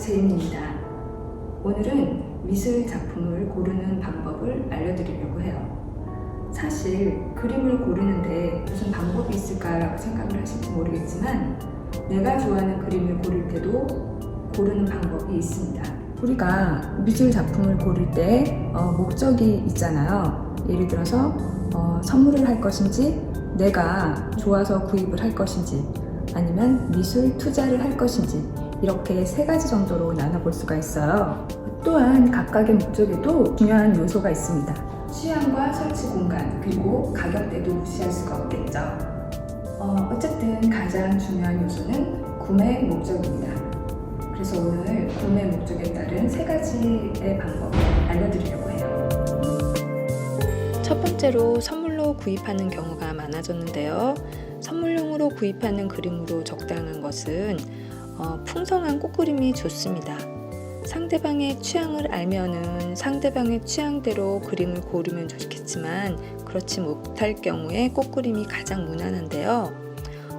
제인입니다. 오늘은 미술 작품을 고르는 방법을 알려드리려고 해요. 사실 그림을 고르는데 무슨 방법이 있을까라고 생각을 하실지 모르겠지만 내가 좋아하는 그림을 고를 때도 고르는 방법이 있습니다. 우리가 미술 작품을 고를 때 목적이 있잖아요. 예를 들어서 선물을 할 것인지, 내가 좋아서 구입을 할 것인지, 아니면 미술 투자를 할 것인지, 이렇게 세 가지 정도로 나눠볼 수가 있어요. 또한 각각의 목적에도 중요한 요소가 있습니다. 취향과 설치 공간, 그리고 가격대도 무시할 수가 없겠죠. 어쨌든 가장 중요한 요소는 구매 목적입니다. 그래서 오늘 구매 목적에 따른 세 가지의 방법을 알려드리려고 해요. 첫 번째로 선물로 구입하는 경우가 많아졌는데요. 선물용으로 구입하는 그림으로 적당한 것은 풍성한 꽃그림이 좋습니다. 상대방의 취향을 알면은 상대방의 취향대로 그림을 고르면 좋겠지만 그렇지 못할 경우에 꽃그림이 가장 무난한데요.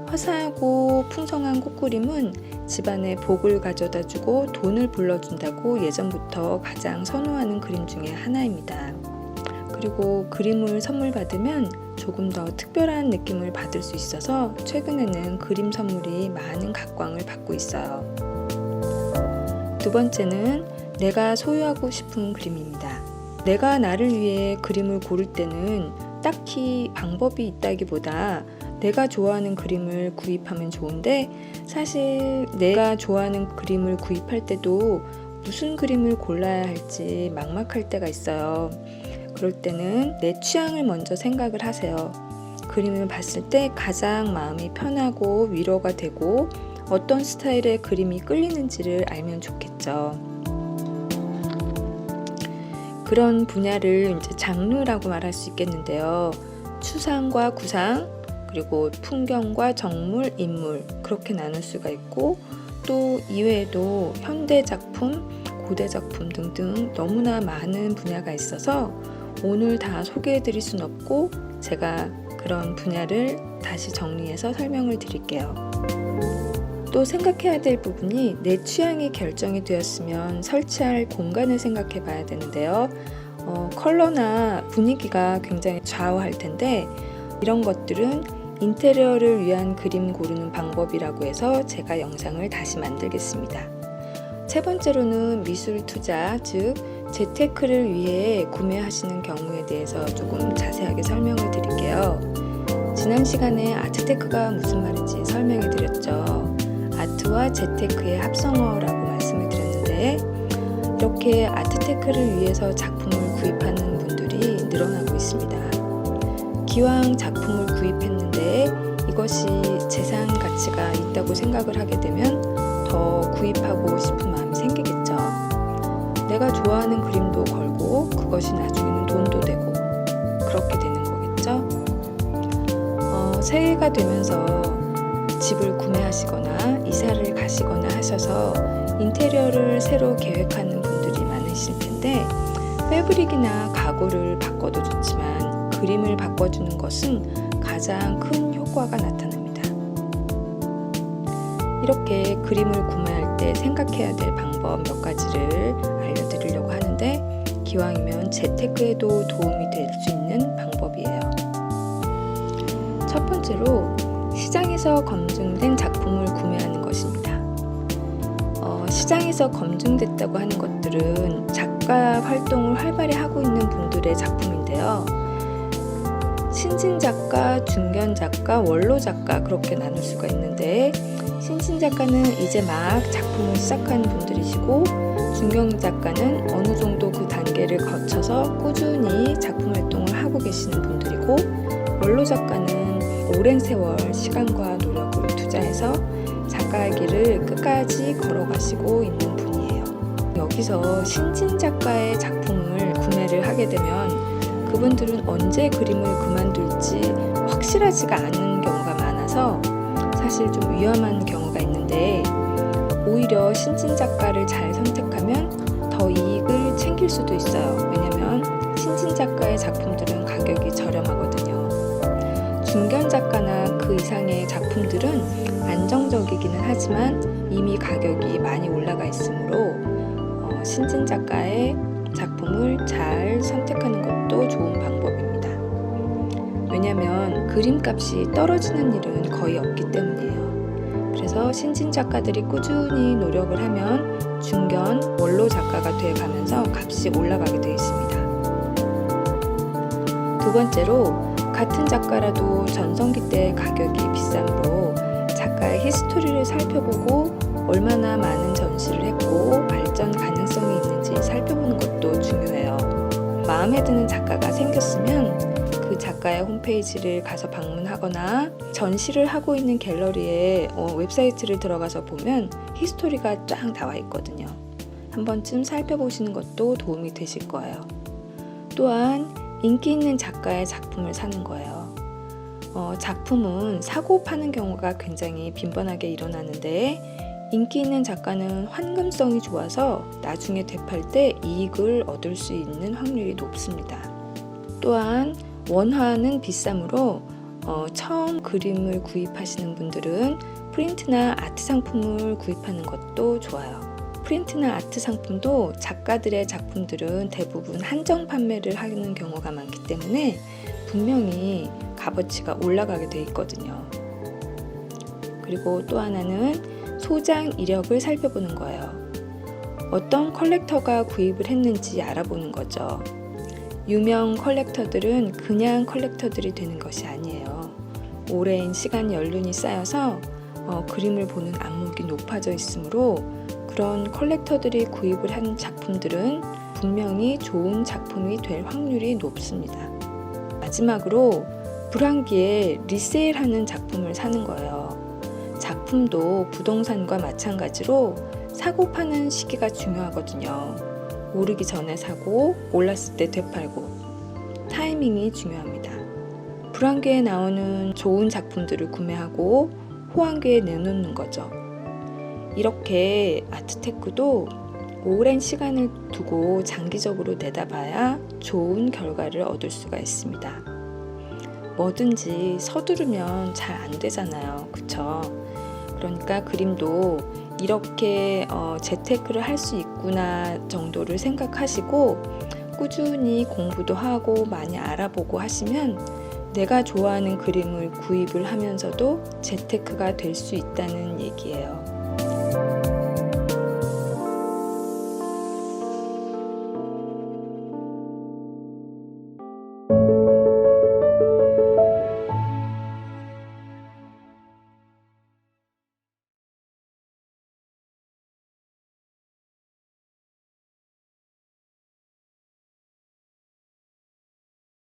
화사하고 풍성한 꽃그림은 집안에 복을 가져다주고 돈을 불러준다고 예전부터 가장 선호하는 그림 중에 하나입니다. 그리고 그림을 선물 받으면 조금 더 특별한 느낌을 받을 수 있어서 최근에는 그림 선물이 많은 각광을 받고 있어요. 두 번째는 내가 소유하고 싶은 그림입니다. 내가 나를 위해 그림을 고를 때는 딱히 방법이 있다기보다 내가 좋아하는 그림을 구입하면 좋은데, 사실 내가 좋아하는 그림을 구입할 때도 무슨 그림을 골라야 할지 막막할 때가 있어요. 그럴 때는 내 취향을 먼저 생각을 하세요. 그림을 봤을 때 가장 마음이 편하고 위로가 되고 어떤 스타일의 그림이 끌리는지를 알면 좋겠죠. 그런 분야를 이제 장르라고 말할 수 있겠는데요. 추상과 구상, 그리고 풍경과 정물, 인물, 그렇게 나눌 수가 있고, 또 이외에도 현대 작품, 고대 작품 등등 너무나 많은 분야가 있어서 오늘 다 소개해 드릴 순 없고 제가 그런 분야를 다시 정리해서 설명을 드릴게요. 또 생각해야 될 부분이 내 취향이 결정이 되었으면 설치할 공간을 생각해 봐야 되는데요. 컬러나 분위기가 굉장히 좌우할 텐데 이런 것들은 인테리어를 위한 그림 고르는 방법이라고 해서 제가 영상을 다시 만들겠습니다. 세 번째로는 미술 투자, 즉 재테크를 위해 구매하시는 경우에 대해서 조금 자세하게 설명을 드릴게요. 지난 시간에 아트테크가 무슨 말인지 설명해 드렸죠. 아트와 재테크의 합성어라고 말씀을 드렸는데, 이렇게 아트테크를 위해서 작품을 구입하는 분들이 늘어나고 있습니다. 기왕 작품을 구입했는데 이것이 재산 가치가 있다고 생각을 하게 되면 더 구입하고 싶은 마음이 생기겠죠. 내가 좋아하는 그림도 걸고 그것이 나중에는 돈도 되고 그렇게 되는 거겠죠. 새해가 되면서 집을 구매하시거나 이사를 가시거나 하셔서 인테리어를 새로 계획하는 분들이 많으실 텐데, 패브릭이나 가구를 바꿔도 좋지만 그림을 바꿔주는 것은 가장 큰 효과가 나타납니다. 이렇게 그림을 구매할 때 생각해야 될 방법 몇 가지를 알려드리려고 하는데, 기왕이면 재테크에도 도움이 될 수 있는 방법이에요. 첫 번째로 시장에서 검증된 작품을 구매하는 것입니다. 시장에서 검증됐다고 하는 것들은 작가 활동을 활발히 하고 있는 분들의 작품인데요. 신진 작가, 중견 작가, 원로 작가 그렇게 나눌 수가 있는데, 신진 작가는 이제 막 작품을 시작하는 분들이시고, 중견 작가는 어느 정도 그 단계를 거쳐서 꾸준히 작품 활동을 하고 계시는 분들이고, 원로 작가는 오랜 세월 시간과 노력을 투자해서 작가의 길을 끝까지 걸어가시고 있는 분이에요. 여기서 신진 작가의 작품을 구매를 하게 되면 그분들은 언제 그림을 그만둘지 확실하지가 않은 경우가 많아서 사실 좀 위험한 경우가 있는데, 오히려 신진 작가를 잘 선택하면 더 이익을 챙길 수도 있어요. 왜냐면 신진 작가의 작품들은 가격이 저렴하거든요. 중견 작가나 그 그 이상의 작품들은 안정적이기는 하지만 이미 가격이 많이 올라가 있으므로 신진 작가의 작품을 잘 선택하는 것도 좋은 방법입니다. 왜냐하면 그림값이 떨어지는 일은 거의 없기 때문이에요. 그래서 신진 작가들이 꾸준히 노력을 하면 중견 원로 작가가 돼 가면서 값이 올라가게 되어 있습니다. 두 번째로 같은 작가라도 전성기 때 가격이 비싸므로 작가의 히스토리를 살펴보고 얼마나 많은 전시를 했고 발전 가능성이 있는지 살펴보는 것도 중요해요. 마음에 드는 작가가 생겼으면 그 작가의 홈페이지를 가서 방문하거나 전시를 하고 있는 갤러리에 웹사이트를 들어가서 보면 히스토리가 쫙 나와 있거든요. 한 번쯤 살펴보시는 것도 도움이 되실 거예요. 또한 인기 있는 작가의 작품을 사는 거예요. 작품은 사고 파는 경우가 굉장히 빈번하게 일어나는데 인기 있는 작가는 환금성이 좋아서 나중에 되팔 때 이익을 얻을 수 있는 확률이 높습니다. 또한 원화는 비싸므로 처음 그림을 구입하시는 분들은 프린트나 아트 상품을 구입하는 것도 좋아요. 프린트나 아트 상품도 작가들의 작품들은 대부분 한정 판매를 하는 경우가 많기 때문에 분명히 값어치가 올라가게 돼 있거든요. 그리고 또 하나는 소장 이력을 살펴보는 거예요. 어떤 컬렉터가 구입을 했는지 알아보는 거죠. 유명 컬렉터들은 그냥 컬렉터들이 되는 것이 아니에요. 오랜 시간 연륜이 쌓여서 그림을 보는 안목이 높아져 있으므로 그런 컬렉터들이 구입을 한 작품들은 분명히 좋은 작품이 될 확률이 높습니다. 마지막으로 불황기에 리세일하는 작품을 사는 거예요. 작품도 부동산과 마찬가지로 사고 파는 시기가 중요하거든요. 오르기 전에 사고 올랐을 때 되팔고 타이밍이 중요합니다. 불황기에 나오는 좋은 작품들을 구매하고 호황기에 내놓는 거죠. 이렇게 아트테크도 오랜 시간을 두고 장기적으로 내다봐야 좋은 결과를 얻을 수가 있습니다. 뭐든지 서두르면 잘 안 되잖아요. 그쵸? 그러니까 그림도 이렇게 재테크를 할 수 있구나 정도를 생각하시고 꾸준히 공부도 하고 많이 알아보고 하시면 내가 좋아하는 그림을 구입을 하면서도 재테크가 될 수 있다는 얘기예요.